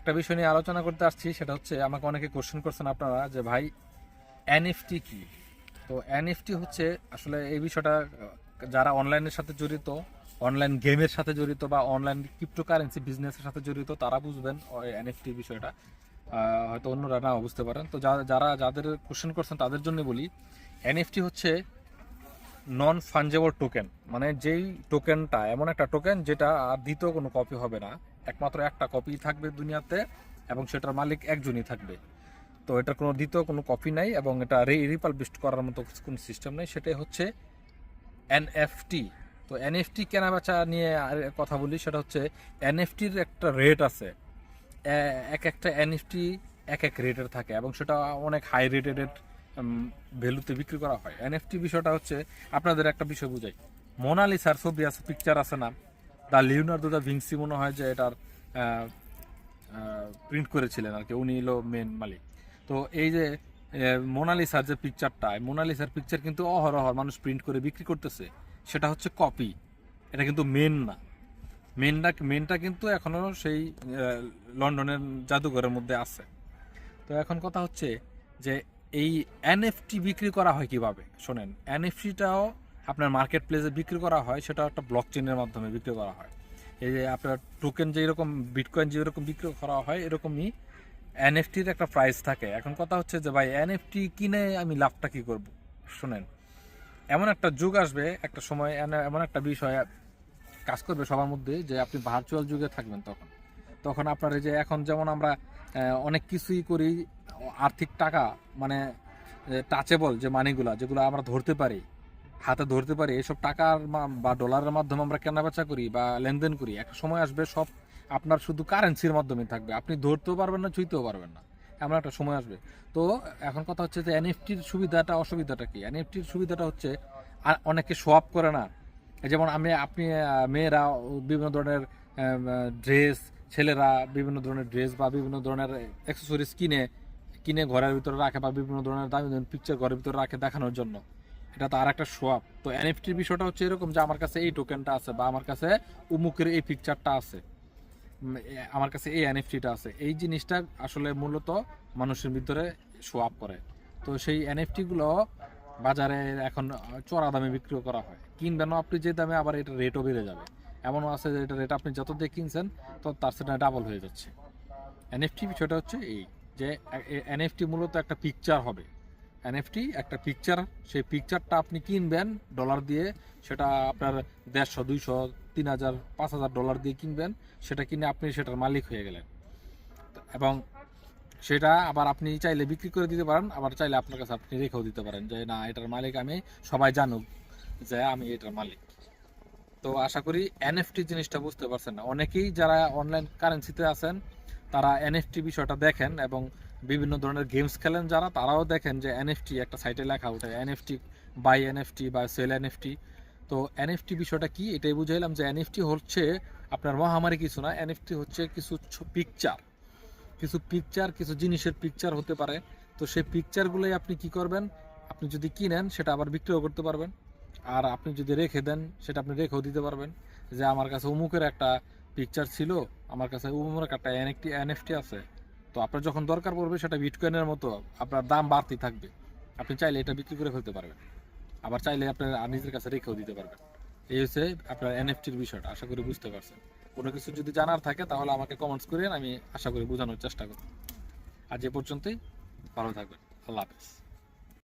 একটা বিষয় নিয়ে আলোচনা করতে আসছি, সেটা হচ্ছে আমাকে অনেকে কোশ্চেন করছেন আপনারা যে ভাই এনএফটি কি। তো এনএফটি হচ্ছে আসলে এই বিষয়টা যারা অনলাইনের সাথে জড়িত, অনলাইন গেমের সাথে জড়িত বা অনলাইন ক্রিপ্টোকারেন্সি বিজনেসের সাথে জড়িত তারা বুঝবেন এনএফটি বিষয়টা। হয়তো অন্যরা নাও বুঝতে পারেন। তো যাদের কোশ্চেন করছেন তাদের জন্য বলি, এনএফটি হচ্ছে নন ফাঞ্জেবল টোকেন। মানে যেই টোকেনটা এমন একটা টোকেন যেটা আর দ্বিতীয় কোনো কপি হবে না, একমাত্র একটা কপি থাকবে দুনিয়াতে এবং সেটার মালিক একজনই থাকবে। তো এটার কোনো দ্বিতীয় কোনো কপি নাই এবং এটা রিপাবলিশ করার মতো কোনো সিস্টেম নেই, সেটাই হচ্ছে এনএফটি। তো এনএফটি কেনা বেচা নিয়ে আর কথা বলি, সেটা হচ্ছে এনএফটির একটা রেট আছে। এক একটা এনএফটি এক এক রেটের থাকে এবং সেটা অনেক হাই রেটেড ভ্যালুতে বিক্রি করা হয়। এনএফটি বিষয়টা হচ্ছে, আপনাদের একটা বিষয় বুঝাই, মোনালিসার ছবি আছে, পিকচার আছে না, দ্য লিওনার্দো দা ভিঞ্চি মনে হয় যে এটার প্রিন্ট করেছিলেন আর কি, উনি হলো মেন মালিক। তো এই যে মোনালিসার যে পিকচারটা, মোনালিসার পিকচার কিন্তু অহরহ মানুষ প্রিন্ট করে বিক্রি করতেছে, সেটা হচ্ছে কপি, এটা কিন্তু মেন না। মেনটা কিন্তু এখনো সেই লন্ডনের জাদুঘরের মধ্যে আছে। তো এখন কথা হচ্ছে যে এই এনএফটি বিক্রি করা হয় কিভাবে, শোনেন। এনএফটিটাও আপনার মার্কেট প্লেসে বিক্রি করা হয়, সেটা একটা ব্লক চেনের মাধ্যমে বিক্রি করা হয়। এই যে আপনার টোকেন যেরকম বিটকয়েন যেরকম বিক্রি করা হয়, এরকমই এনএফটির একটা প্রাইস থাকে। এখন কথা হচ্ছে যে ভাই এনএফটি কিনে আমি লাভটা কি করব, শোনেন। এমন একটা যুগ আসবে, একটা সময় এমন একটা বিষয় কাজ করবে সবার মধ্যে, যে আপনি ভার্চুয়াল যুগে থাকবেন। তখন আপনার এই যে এখন যেমন আমরা অনেক কিছুই করি, আর্থিক টাকা মানে টাচেবল যে মানিগুলা, যেগুলো আমরা ধরতে পারি, হাতে ধরতে পারি, এইসব টাকার বা ডলারের মাধ্যমে আমরা কেনাবেচা করি বা লেনদেন করি, একটা সময় আসবে সব আপনার শুধু কারেন্সির মাধ্যমে থাকবে, আপনি ধরতেও পারবেন না, ছুঁইতেও পারবেন না, এমন একটা সময় আসবে। তো এখন কথা হচ্ছে যে এনএফটির সুবিধাটা অসুবিধাটা কি। এনএফটির সুবিধাটা হচ্ছে অনেকে শো আপ করে না। যেমন আপনি মেয়েরা বিভিন্ন ধরনের ড্রেস, ছেলেরা বিভিন্ন ধরনের ড্রেস বা বিভিন্ন ধরনের অ্যাক্সেসরিজ কিনে কিনে ঘরের ভিতরে রাখে বা বিভিন্ন ধরনের দামি দামি পিকচার ঘরের ভিতরে রাখে দেখানোর জন্য। এটা তো আর একটা শো আপ। তো এনএফটির বিষয়টা হচ্ছে এরকম যে আমার কাছে এই টোকেনটা আছে বা আমার কাছে উমুকের এই পিকচারটা আছে, আমার কাছে এই এনএফটিটা আছে, এই জিনিসটা আসলে মূলত মানুষের ভিতরে শো আপ করে। তো সেই এনএফটিগুলো বাজারে এখন চড়া দামে বিক্রি করা হয়। কিনবেন আপনি যে দামে, আবার এটা রেটও বেড়ে যাবে। এমনও আছে যে এটা রেট আপনি যত দিয়ে কিনছেন তো তার সেটা ডাবল হয়ে যাচ্ছে। এনএফটি বিষয়টা হচ্ছে এই যে এনএফটি মূলত একটা পিকচার হবে। এনএফটি একটা পিকচার, সেই পিকচারটা আপনি কিনবেন ডলার দিয়ে, সেটা আপনার 150, 200, 3000, 5000 ডলার দিয়ে কিনবেন, সেটা কিনে আপনি সেটার মালিক হয়ে গেলেন। এবং সেটা আবার আপনি চাইলে বিক্রি করে দিতে পারেন, আবার চাইলে আপনার কাছে আপনি রেখেও দিতে পারেন যে না, এটার মালিক আমি, সবাই জানুক যে আমি এটার মালিক। তো আশা করি এনএফটি জিনিসটা বুঝতে পারছেন না। অনেকেই যারা অনলাইন কারেন্সিতে আছেন তারা এনএফটি বিষয়টা দেখেন এবং বিভিন্ন ধরনের গেমস খেলেন যারা, তারাও দেখেন যে এনএফটি একটা সাইটে লেখা ওঠে, এনএফটি বাই এনএফটি বা সেল এনএফটি। তো এনএফটি বিষয়টা কি, এটাই বুঝাইলাম যে এনএফটি হচ্ছে আপনার মহামারী কিছু না। এনএফটি হচ্ছে কিছু পিকচার, কিছু জিনিসের পিকচার হতে পারে। তো সেই পিকচারগুলোই আপনি কি করবেন, আপনি যদি কিনেন সেটা আবার বিক্রিও করতে পারবেন, আর আপনি যদি রেখে দেন সেটা আপনি রেখেও দিতে পারবেন। যে আমার কাছে অমুকের একটা পিকচার ছিল, আমার কাছে অমুকের একটা এনএফটি আছে, তো আপনার যখন দরকার পড়বে সেটা বিটকয়েনের মতো আপনার দাম বাড়তি থাকবে, আপনি চাইলে এটা বিক্রি করে ফেলতে পারবেন, আবার চাইলে আপনার নিজের কাছে রেখেও দিতে পারবেন। এই হচ্ছে আপনার এনএফটির বিষয়টা। আশা করি বুঝতে পারছেন। কোনো কিছু যদি জানার থাকে তাহলে আমাকে কমেন্টস করেন, আমি আশা করি বোঝানোর চেষ্টা করব। আজ এ পর্যন্তই, ভালো থাকবেন, আল্লাহ হাফেজ।